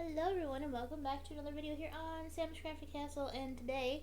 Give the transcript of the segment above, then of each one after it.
Hello everyone and welcome back to another video here on Sam's Crafty Castle, and today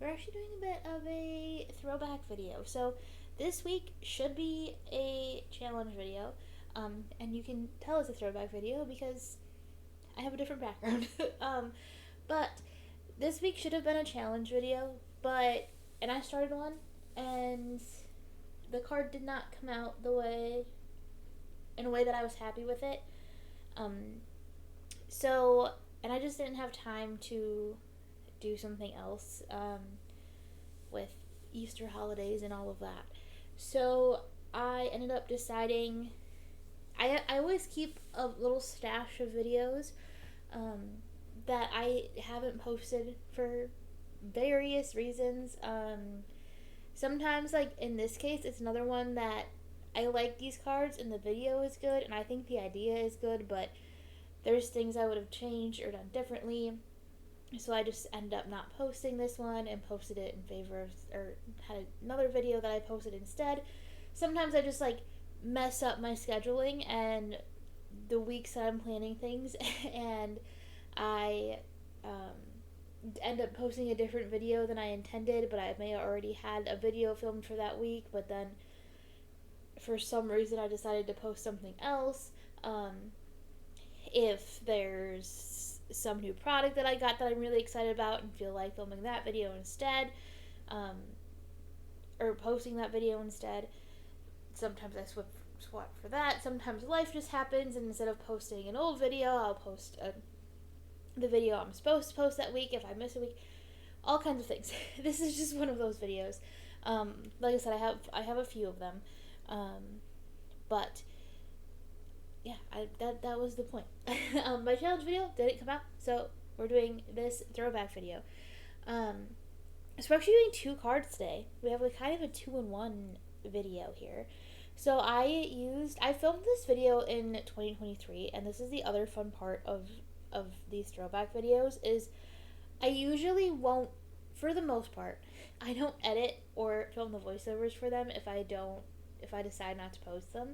we're actually doing a bit of a throwback video. So this week should be a challenge video, and you can tell it's a throwback video because I have a different background. But this week should have been a challenge video, and I started one and the card did not come out in a way that I was happy with it. Um, So, and I just didn't have time to do something else with Easter holidays and all of that. So I ended up deciding I always keep a little stash of videos that I haven't posted for various reasons. Sometimes, like in this case, it's another one that I like these cards and the video is good and I think the idea is good, but there's things I would have changed or done differently. So I just ended up not posting this one and posted it in favor of, or had another video that I posted instead. Sometimes I just like mess up my scheduling and the weeks that I'm planning things, and I end up posting a different video than I intended, but I may have already had a video filmed for that week, but then for some reason I decided to post something else. If there's some new product that I got that I'm really excited about and feel like filming that video instead, um, or posting that video instead. Sometimes I swap for that. Sometimes life just happens, and instead of posting an old video, I'll post the video I'm supposed to post that week if I miss a week. All kinds of things. This is just one of those videos. Like I said, I have a few of them, but yeah, that was the point. My challenge video didn't come out, so we're doing this throwback video. So we're actually doing two cards today. We have kind of a 2-in-1 video here. So I filmed this video in 2023, and this is the other fun part of these throwback videos is I usually won't, for the most part, I don't edit or film the voiceovers for them if I decide not to post them.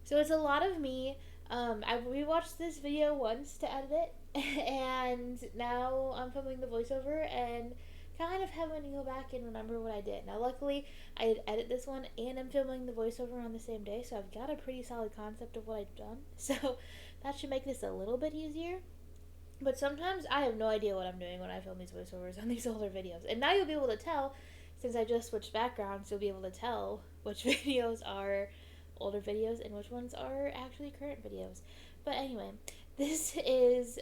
So it's a lot of me. I rewatched this video once to edit it, and now I'm filming the voiceover and kind of having to go back and remember what I did. Now, luckily, I did edit this one and I'm filming the voiceover on the same day, so I've got a pretty solid concept of what I've done. So that should make this a little bit easier. But sometimes I have no idea what I'm doing when I film these voiceovers on these older videos. And now you'll be able to tell, since I just switched backgrounds, you'll be able to tell which videos are older videos and which ones are actually current videos. But anyway, this is,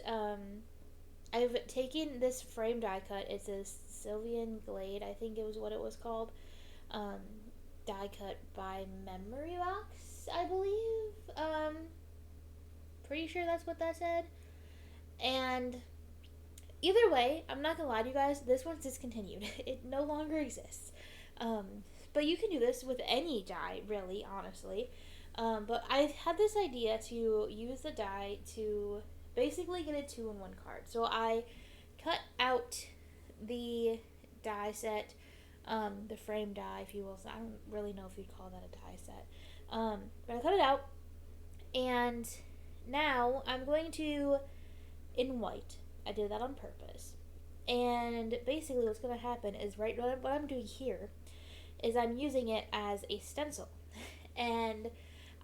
I've taken this frame die cut. It's a Sylvian Glade, I think it was what it was called. Die cut by Memory Box, I believe. Pretty sure that's what that said. And either way, I'm not gonna lie to you guys, this one's discontinued. It no longer exists. But you can do this with any die, really, honestly. But I had this idea to use the die to basically get a 2-in-1 card. So I cut out the die set, the frame die, if you will. So I don't really know if you'd call that a die set. But I cut it out, and now I'm going to, in white, I did that on purpose. And basically what's going to happen is what I'm doing here is I'm using it as a stencil. And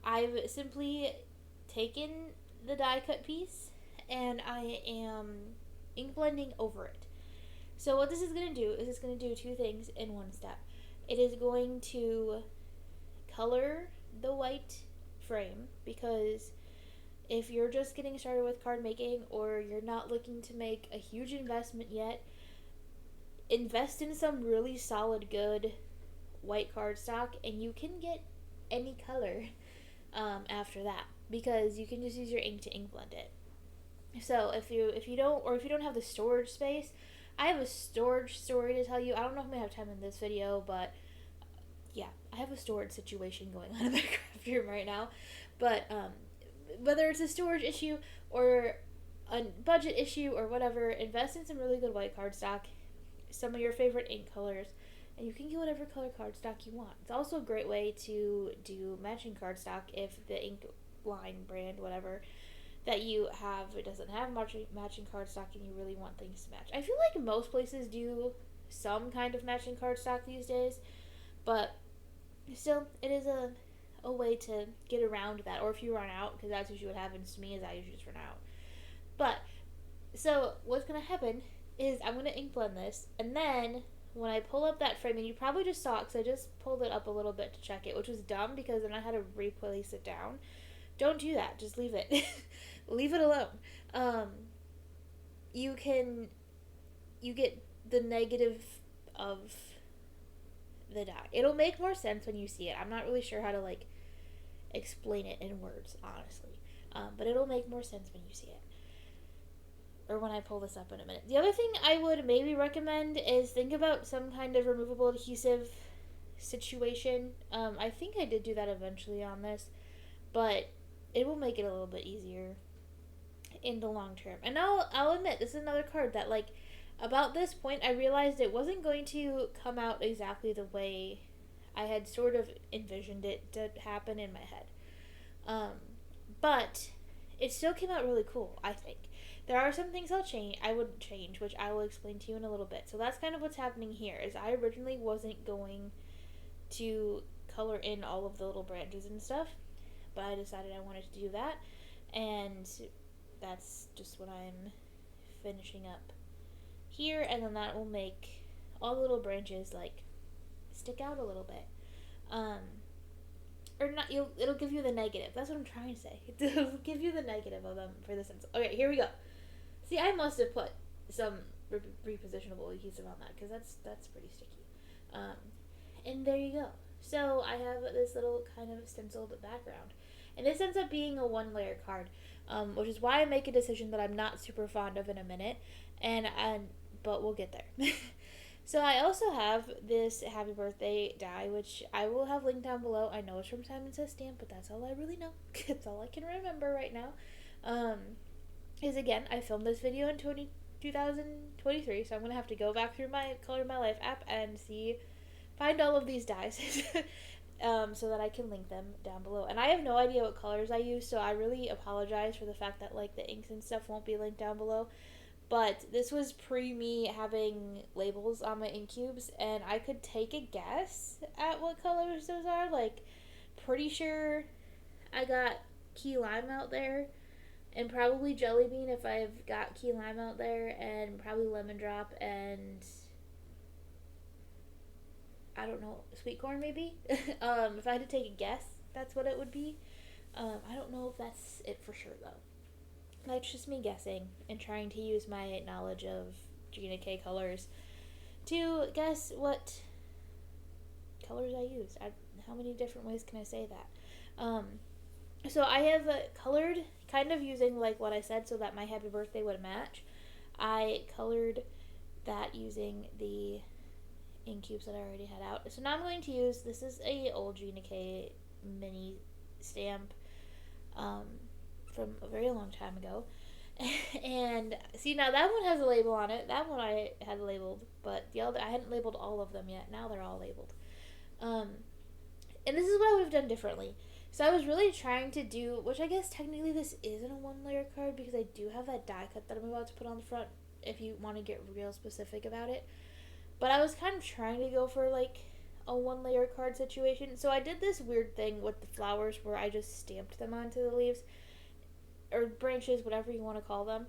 I've simply taken the die cut piece and I am ink blending over it. So what this is going to do is it's going to do two things in one step. It is going to color the white frame, because if you're just getting started with card making or you're not looking to make a huge investment yet, invest in some really solid, good white cardstock, and you can get any color after that, because you can just use your ink to ink blend it. So if you don't have the storage space, I have a storage story to tell you. I don't know if I'm gonna have time in this video, but yeah, I have a storage situation going on in my craft room right now. But whether it's a storage issue or a budget issue or whatever, invest in some really good white cardstock, some of your favorite ink colors, and you can get whatever color cardstock you want. It's also a great way to do matching cardstock if the ink line brand, whatever, that you have, it doesn't have matching cardstock and you really want things to match. I feel like most places do some kind of matching cardstock these days, but still, it is a way to get around that. Or if you run out, because that's usually what happens to me, is I usually just run out. But, so, what's going to happen is I'm going to ink blend this, and then when I pull up that frame, and you probably just saw it because I just pulled it up a little bit to check it, which was dumb because then I had to replace it down. Don't do that. Just leave it. Leave it alone. Um, you get the negative of the die. It'll make more sense when you see it. I'm not really sure how to like explain it in words, honestly. But it'll make more sense when you see it. Or when I pull this up in a minute. The other thing I would maybe recommend is think about some kind of removable adhesive situation. I think I did do that eventually on this, but it will make it a little bit easier in the long term. And I'll admit, this is another card that, like, about this point, I realized it wasn't going to come out exactly the way I had sort of envisioned it to happen in my head. But it still came out really cool, I think. There are some things I would change, which I will explain to you in a little bit. So that's kind of what's happening here, is I originally wasn't going to color in all of the little branches and stuff, but I decided I wanted to do that, and that's just what I'm finishing up here, and then that will make all the little branches like stick out a little bit. Or not, it'll give you the negative. That's what I'm trying to say. It'll give you the negative of them for the stencil. Okay, here we go. See, I must have put some repositionable adhesive on that because that's pretty sticky. And there you go. So I have this little kind of stenciled background, and this ends up being a 1-layer card, which is why I make a decision that I'm not super fond of in a minute, but we'll get there. So I also have this Happy Birthday die, which I will have linked down below. I know it's from Simon Says Stamp, but that's all I really know. It's all I can remember right now. Is again, I filmed this video in 2023, so I'm going to have to go back through my Color My Life app and find all of these dies so that I can link them down below. And I have no idea what colors I use, so I really apologize for the fact that like the inks and stuff won't be linked down below. But this was pre me having labels on my ink cubes, and I could take a guess at what colors those are. Like, pretty sure I got key lime out there, and probably jelly bean if I've got key lime out there, and probably lemon drop, and I don't know, sweet corn maybe. If I had to take a guess, that's what it would be. I don't know if that's it for sure though. That's just me guessing and trying to use my knowledge of Gina K colors to guess what colors I use. How many different ways can I say that? So I have colored kind of using like what I said so that my Happy Birthday would match. I colored that using the ink cubes that I already had out. So now I'm going to use, this is a old Gina K mini stamp from a very long time ago. And see, now that one has a label on it. That one I had labeled, but the other I hadn't labeled all of them yet. Now they're all labeled. And this is what I would have done differently. So I was really trying to do, which I guess technically this isn't a 1-layer card because I do have that die cut that I'm about to put on the front if you want to get real specific about it. But I was kind of trying to go for like a 1-layer card situation. So I did this weird thing with the flowers where I just stamped them onto the leaves. Or branches, whatever you want to call them.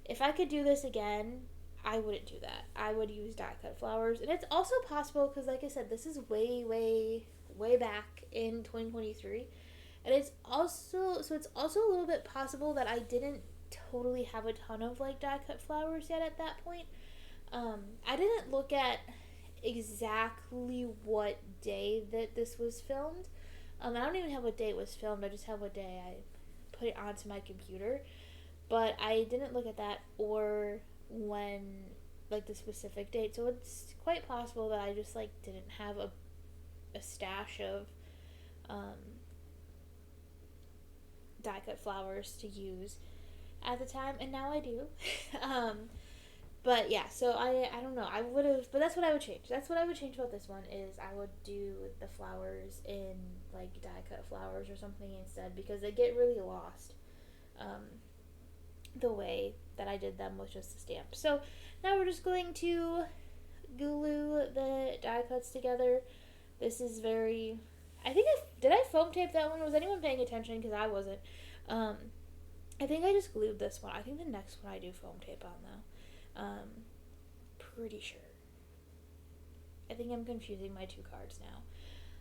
If I could do this again, I wouldn't do that. I would use die cut flowers. And it's also possible because, like I said, this is way, way, way back in 2023. And it's also a little bit possible that I didn't totally have a ton of like die cut flowers yet at that point. I didn't look at exactly what day that this was filmed. I don't even have what day it was filmed. I just have what day I put it onto my computer, but I didn't look at that or when like the specific date, so it's quite possible that I just like didn't have a stash of die cut flowers to use at the time, and now I do. But yeah, so I don't know, I would have, but that's what I would change. That's what I would change about this one, is I would do the flowers in like die cut flowers or something instead, because they get really lost. the way that I did them with just the stamp. So now we're just going to glue the die cuts together. This is very, I think did I foam tape that one? Was anyone paying attention? Because I wasn't. I think I just glued this one. I think the next one I do foam tape on though. Pretty sure. I think I'm confusing my two cards now.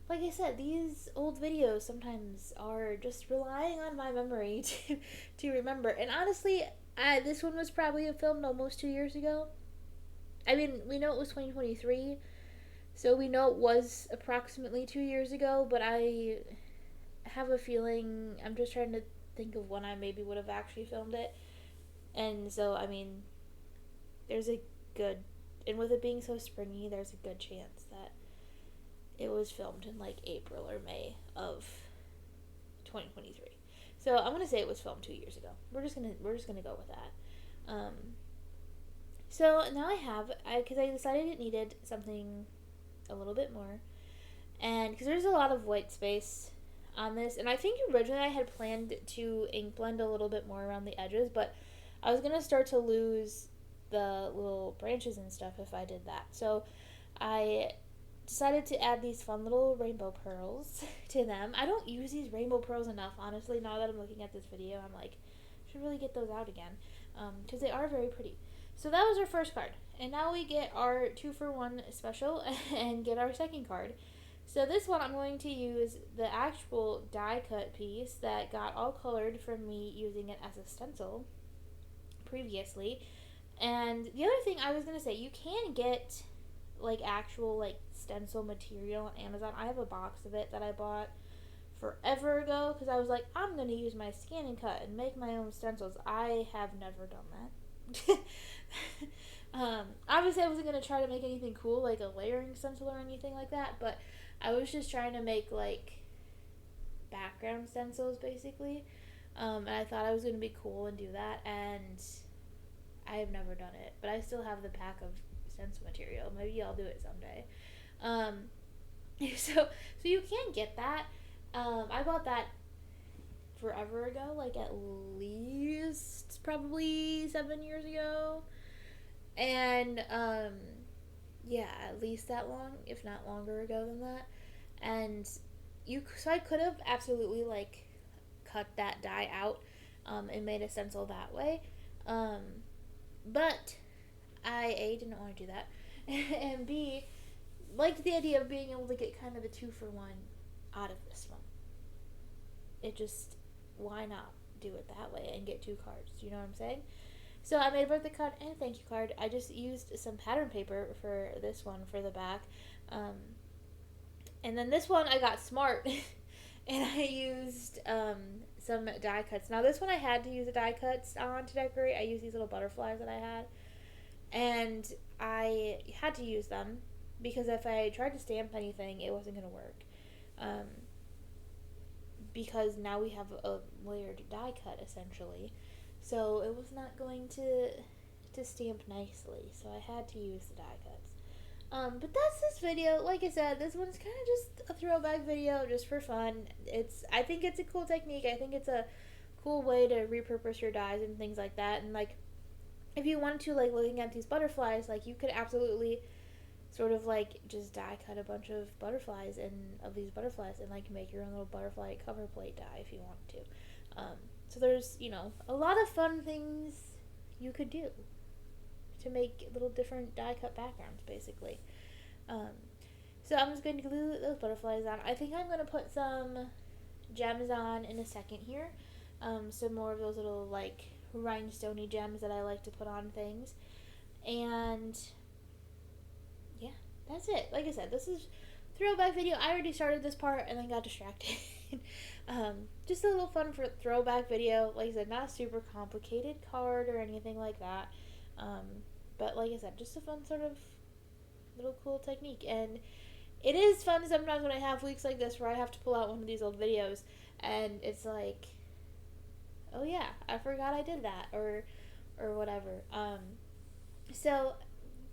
Like I said, these old videos sometimes are just relying on my memory to remember. And honestly, this one was probably filmed almost 2 years ago. I mean, we know it was 2023, so we know it was approximately 2 years ago, but I have a feeling, I'm just trying to think of when I maybe would have actually filmed it. And so, I mean, there's a good, and with it being so springy, there's a good chance that it was filmed in like April or May of 2023. So I'm gonna say it was filmed 2 years ago. We're just gonna go with that. So now because I decided it needed something a little bit more, and because there's a lot of white space on this, and I think originally I had planned to ink blend a little bit more around the edges, but I was gonna start to lose the little branches and stuff if I did that. So I decided to add these fun little rainbow pearls to them. I don't use these rainbow pearls enough, honestly. Now that I'm looking at this video, I'm like, I should really get those out again, because they are very pretty. So that was our first card, and now we get our 2-for-1 special and get our second card. So this one I'm going to use the actual die cut piece that got all colored from me using it as a stencil previously. And the other thing I was going to say, you can get like actual like stencil material on Amazon. I have a box of it that I bought forever ago because I was like, I'm going to use my scan and cut and make my own stencils. I have never done that. Obviously I wasn't going to try to make anything cool like a layering stencil or anything like that, but I was just trying to make like background stencils basically, and I thought I was going to be cool and do that, and I have never done it, but I still have the pack of stencil material. Maybe I'll do it someday. So you can get that. I bought that forever ago, like at least probably 7 years ago, and yeah, at least that long, if not longer ago than that. And so I could have absolutely like cut that die out and made a stencil that way, but I didn't want to do that, and B, liked the idea of being able to get kind of the 2-for-1 out of this one. It just, why not do it that way and get two cards? Do you know what I'm saying? So I made a birthday card and a thank you card. I just used some pattern paper for this one for the back, and then this one I got smart and I used some die cuts. Now this one I had to use the die cuts on to decorate. I used these little butterflies that I had, and I had to use them because if I tried to stamp anything, it wasn't going to work. Because now we have a layered die cut essentially, so it was not going to stamp nicely, so I had to use the die cuts. But that's this video. Like I said, this one's kind of just a throwback video just for fun. I think it's a cool technique. I think it's a cool way to repurpose your dies and things like that. And like, if you wanted to, like, looking at these butterflies, like, you could absolutely sort of like just die cut a bunch of butterflies and like make your own little butterfly cover plate die if you want to. So there's, a lot of fun things you could do to make little different die cut backgrounds basically. So I'm just going to glue those butterflies on. I think I'm going to put some gems on in a second here. Some more of those little like rhinestoney gems that I like to put on things. And yeah, that's it. Like I said, this is throwback video. I already started this part and then got distracted. Just a little fun for throwback video. Like I said, not a super complicated card or anything like that. But like I said, just a fun sort of little cool technique. And it is fun sometimes when I have weeks like this where I have to pull out one of these old videos and it's like, oh yeah, I forgot I did that or whatever. So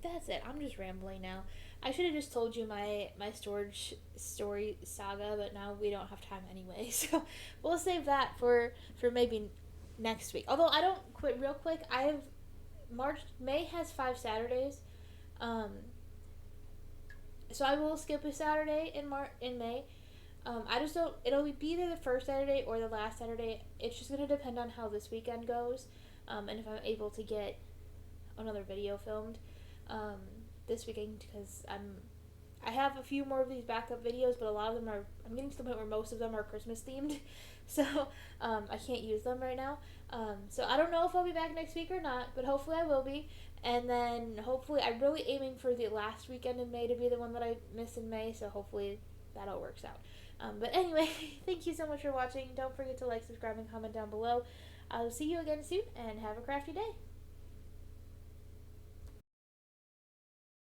that's it. I'm just rambling now. I should have just told you my storage story saga, but now we don't have time anyway. So we'll save that for maybe next week. Although I don't quit real quick. I have May has 5 Saturdays. Um, so I will skip a Saturday in May. I just don't. It'll be either the first Saturday or the last Saturday. It's just gonna depend on how this weekend goes, and if I'm able to get another video filmed um, this weekend, because I have a few more of these backup videos, but a lot of them are. I'm getting to the point where most of them are Christmas themed, so I can't use them right now. So I don't know if I'll be back next week or not, but hopefully I will be. And then hopefully I'm really aiming for the last weekend in May to be the one that I miss in May. So hopefully that all works out. But anyway, thank you so much for watching. Don't forget to like, subscribe, and comment down below. I'll see you again soon, and have a crafty day.